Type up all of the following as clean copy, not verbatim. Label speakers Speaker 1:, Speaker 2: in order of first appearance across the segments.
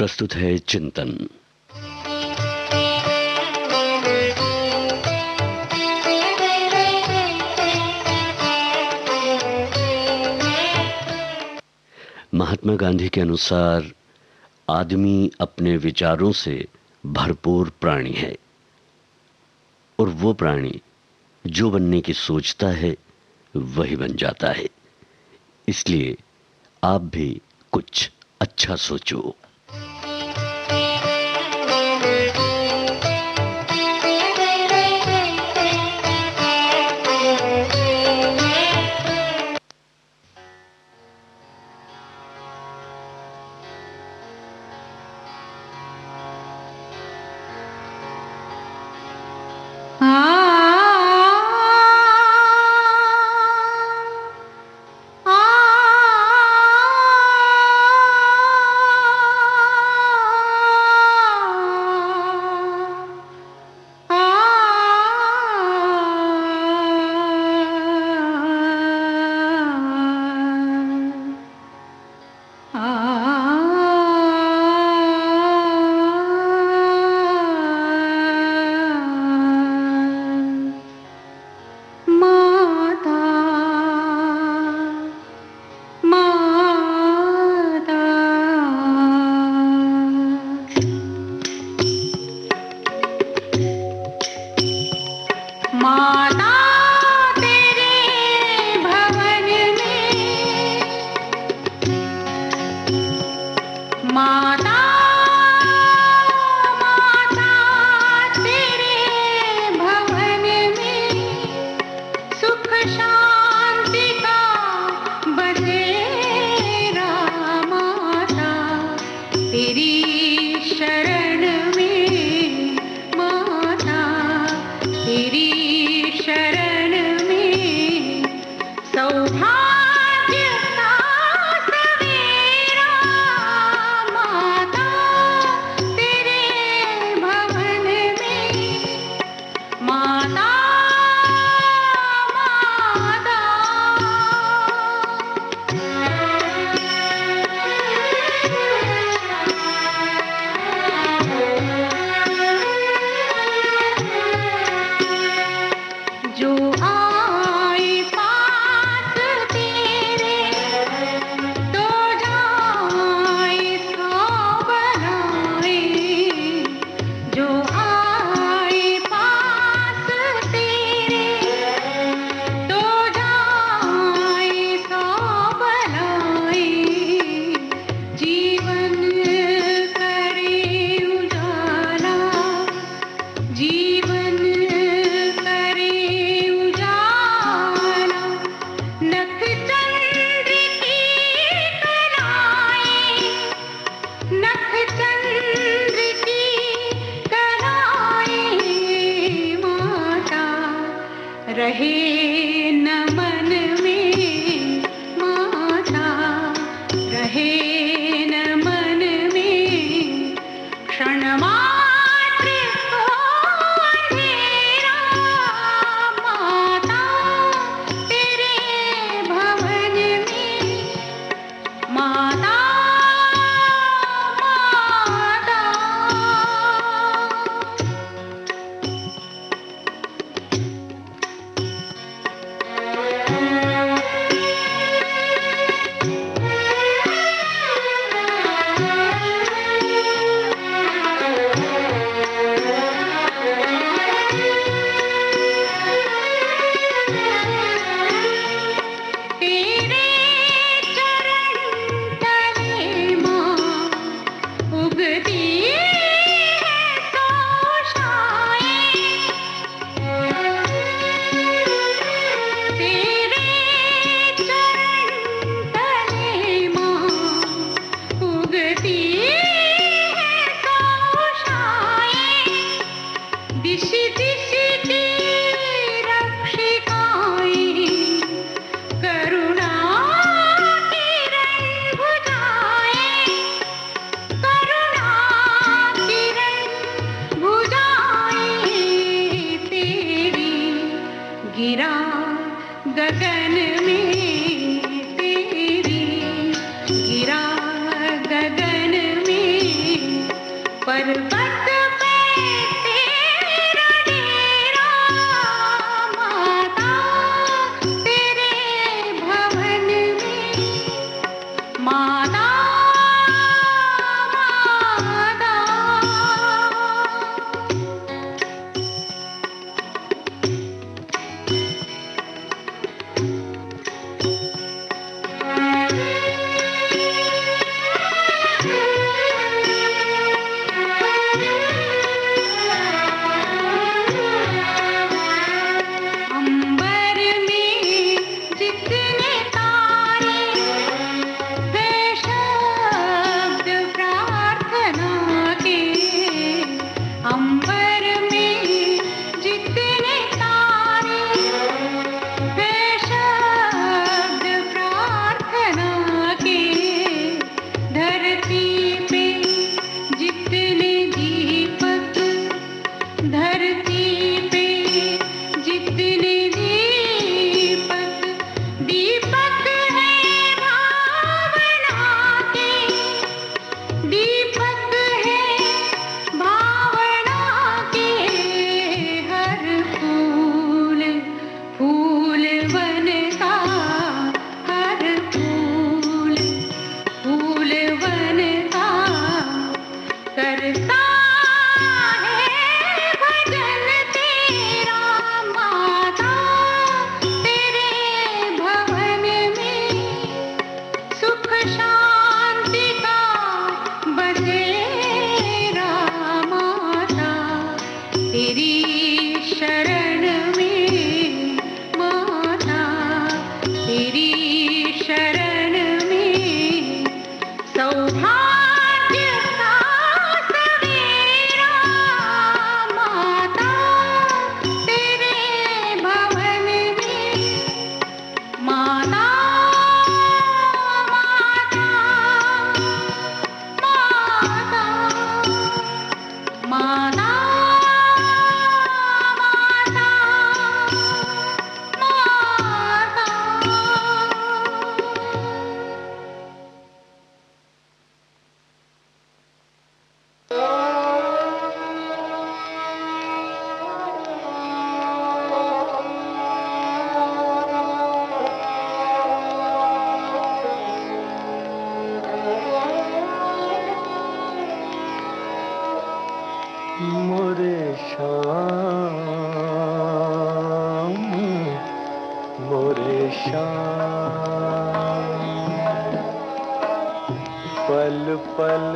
Speaker 1: प्रस्तुत है चिंतन। महात्मा गांधी के अनुसार आदमी अपने विचारों से भरपूर प्राणी है और वो प्राणी जो बनने की सोचता है वही बन जाता है। इसलिए आप भी कुछ अच्छा सोचो।
Speaker 2: श्याम मोरे श्याम। पल पल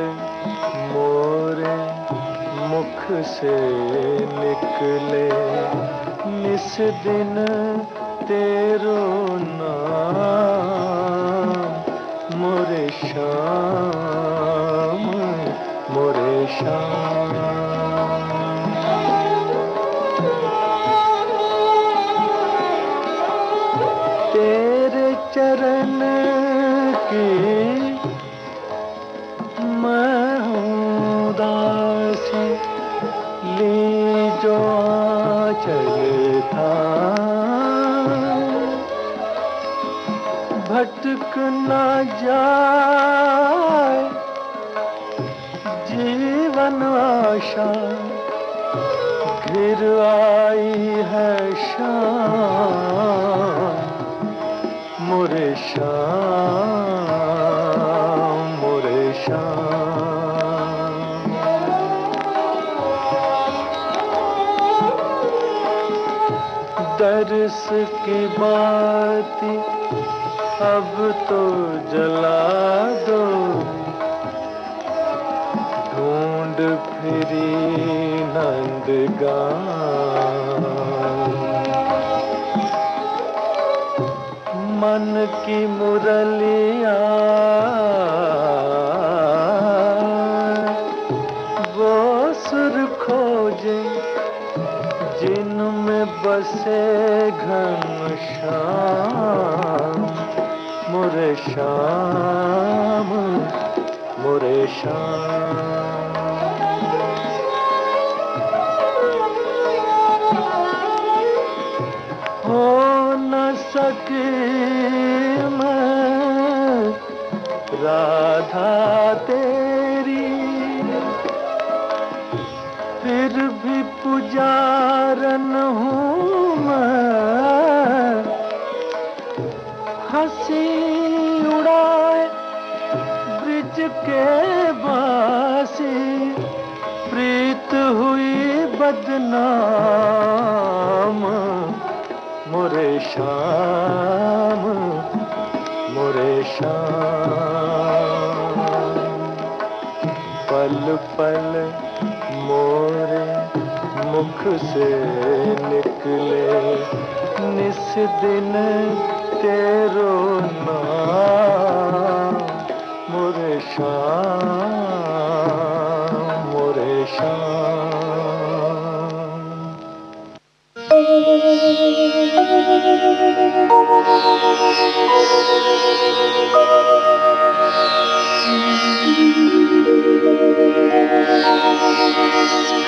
Speaker 2: मोरे मुख से निकले निस दिन तेरो नाम मोरे श्याम मोरे श्याम। तेरे चरण की मैं हूँ दासी ली जो आंचल था भटक न जाए जीवन आशा घिर आई है शाम मोरे श्याम मोरे श्याम। दर्श की बाती अब तो जला दो ढूंढ फिरी नंदगांव। मन की मुरलिया वो सुर खोजे जिनमें बसे घनश्याम मोरे श्याम मोरे श्याम। हो न सके मैं राधा तेरी फिर भी पुजारन हूँ मैं। हंसी उड़ाए ब्रिज के बासी प्रीत हुई बदनाम मोरे श्याम मोरे श्याम। पल पल मोरे मुख से निकले निस दिन तेरो नाम मोरे श्याम मोरे श्याम।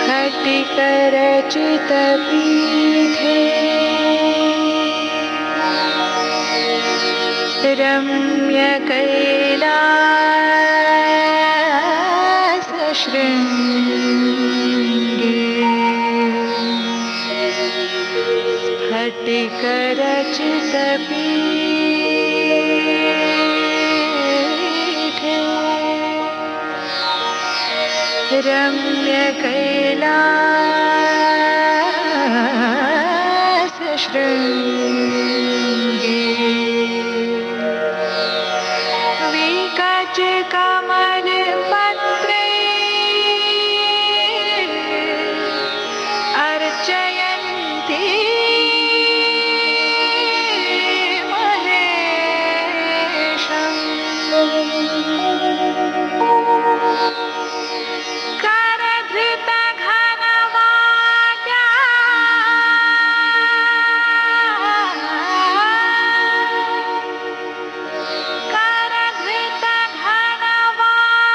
Speaker 3: स्फटिक रचित पीठे रम्य कैलास शृंगे। स्फटिक रचित पीठे रम्य कैलास शृंगे। विकच कमल पत्रे अर्चयन्ती महेशम्। करधृत घनवाजा करधृत घनवाजा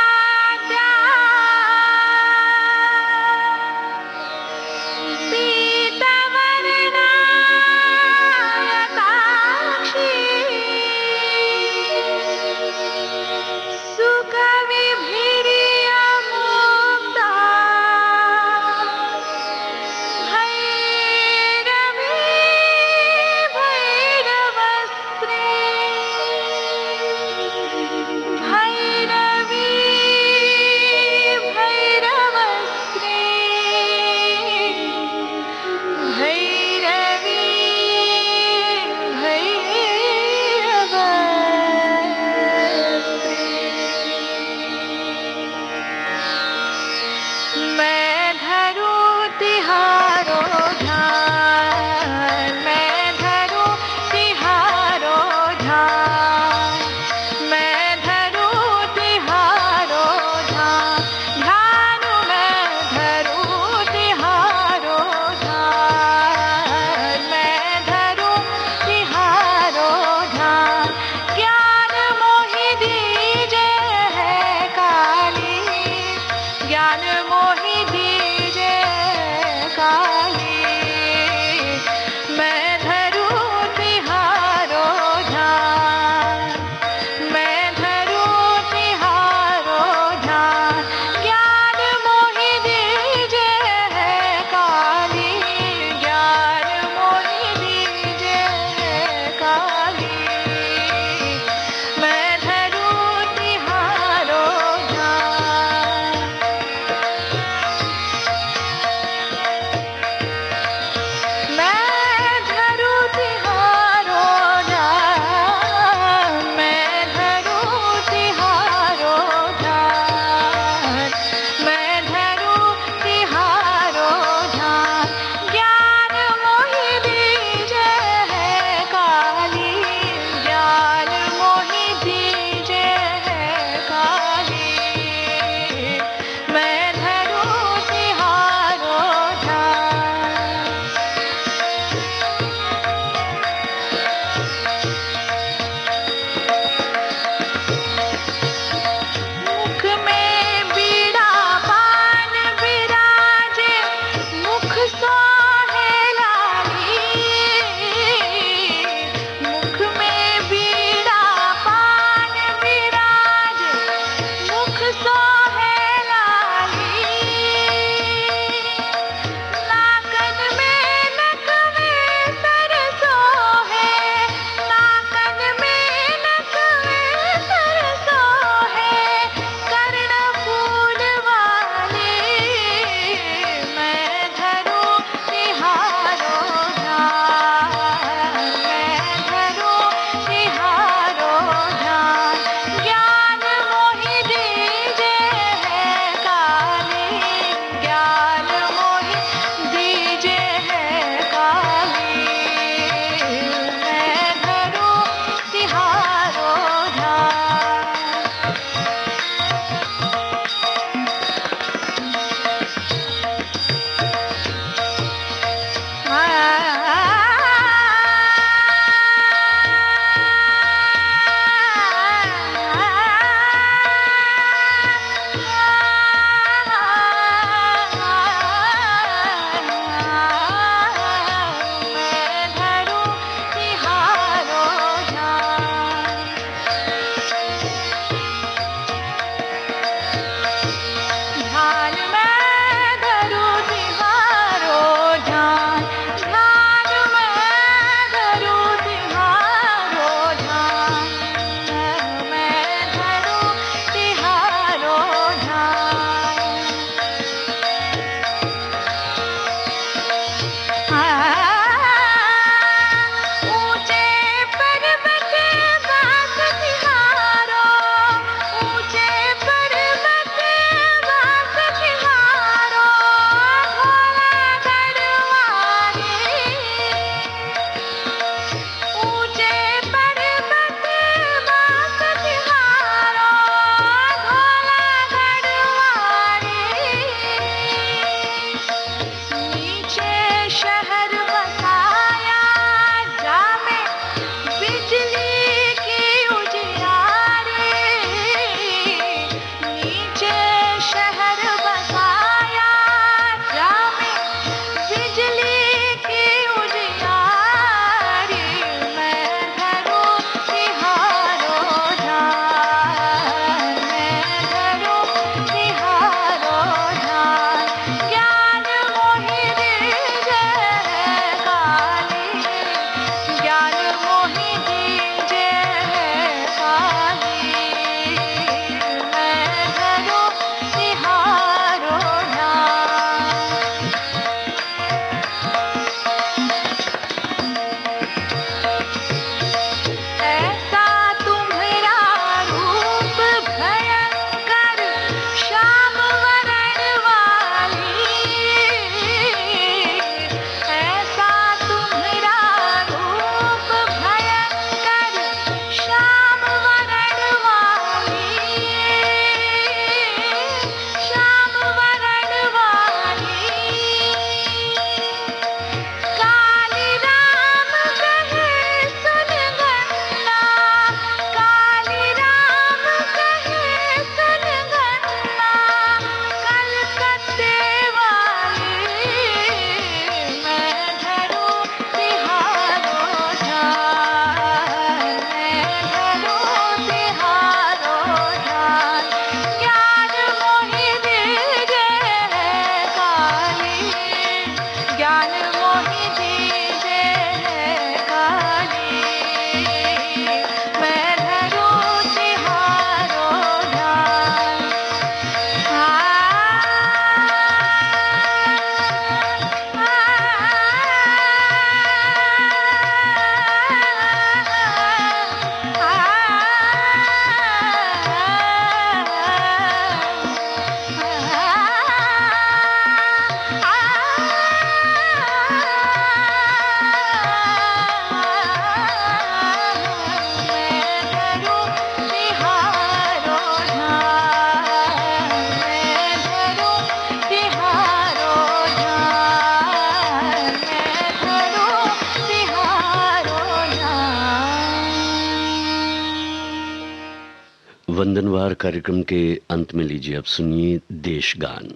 Speaker 1: वंदनवार कार्यक्रम के अंत में लीजिए अब सुनिए देश गान।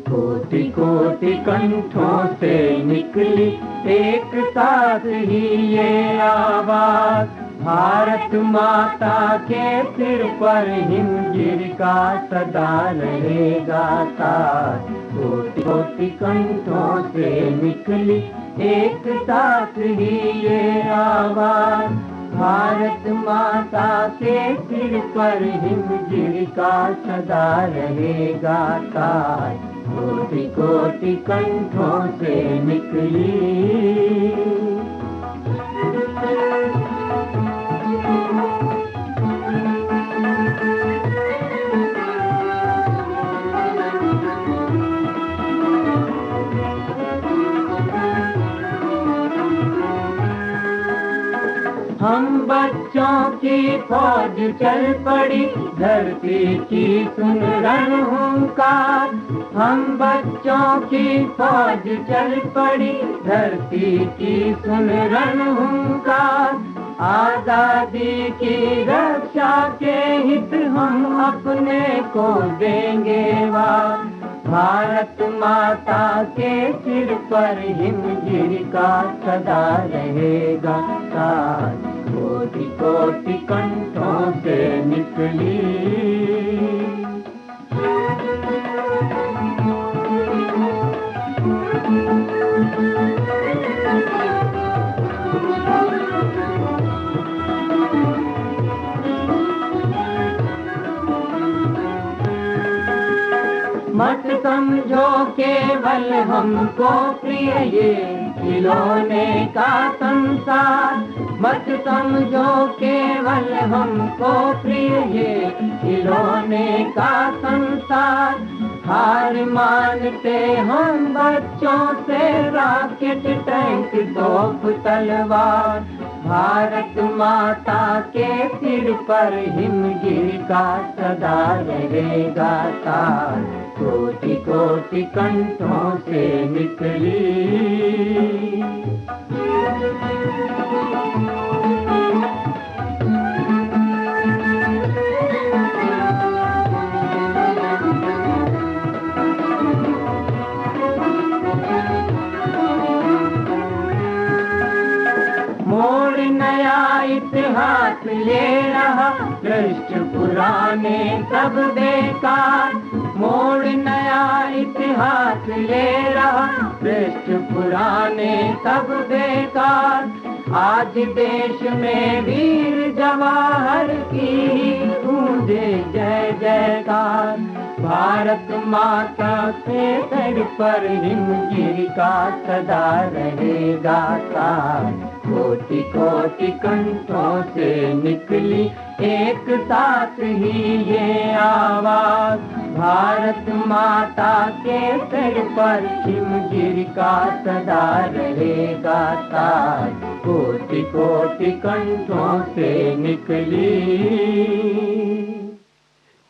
Speaker 4: कोटि कोटि कंठों से निकली एक साथ ही ये आवाज, भारत माता के सिर पर हिमगिर का सदा रहेगा ताज। कोटि कोटि कंठों से निकली एक साथ ही ये आवाज, भारत माता के सिर पर हिमगिर का सदा रहेगा ताज। कोटि कोटि कंठों से निकली। हम बच्चों की फौज चल पड़ी, धरती की सुन रणहुंकार। हम बच्चों की फौज चल पड़ी, धरती की सुन रणहुंकार। आजादी की रक्षा के हित हम अपने को देंगे वार, भारत माता के सिर पर हिमगिर का सदा रहेगा ताज। कोटि कोटि कंठों से निकली। मत समझो केवल हमको प्रिय ये खिलौने का संसार, मत समझो केवल हमको प्रिय ये खिलौने का संसार। हार मानते हम बच्चों से रॉकेट टैंक तोप तलवार, भारत माता के सिर पर हिमगिर का सदा रहेगा ताज। कोटि कोटि कंठों से निकली। मोड़ नया इतिहास ले रहा, दृष्ट पुराने सब बेकार। मोड़ नया इतिहास ले रहा, दृष्ट पुराने सब बेकार। आज देश में वीर जवाहर की गूंजे जय जयकार, भारत माता के सर पर हिमगिर का सदा रहेगा ताज। कोटि कोटि कंठों से निकली एक साथ ही ये आवाज, भारत माता के सर पर हिमगिर का सदा रहेगा ताज। कोटि कोटि कंठों से निकली।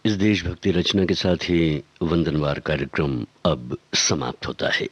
Speaker 1: इस देशभक्ति रचना के साथ ही वंदनवार कार्यक्रम अब समाप्त होता है।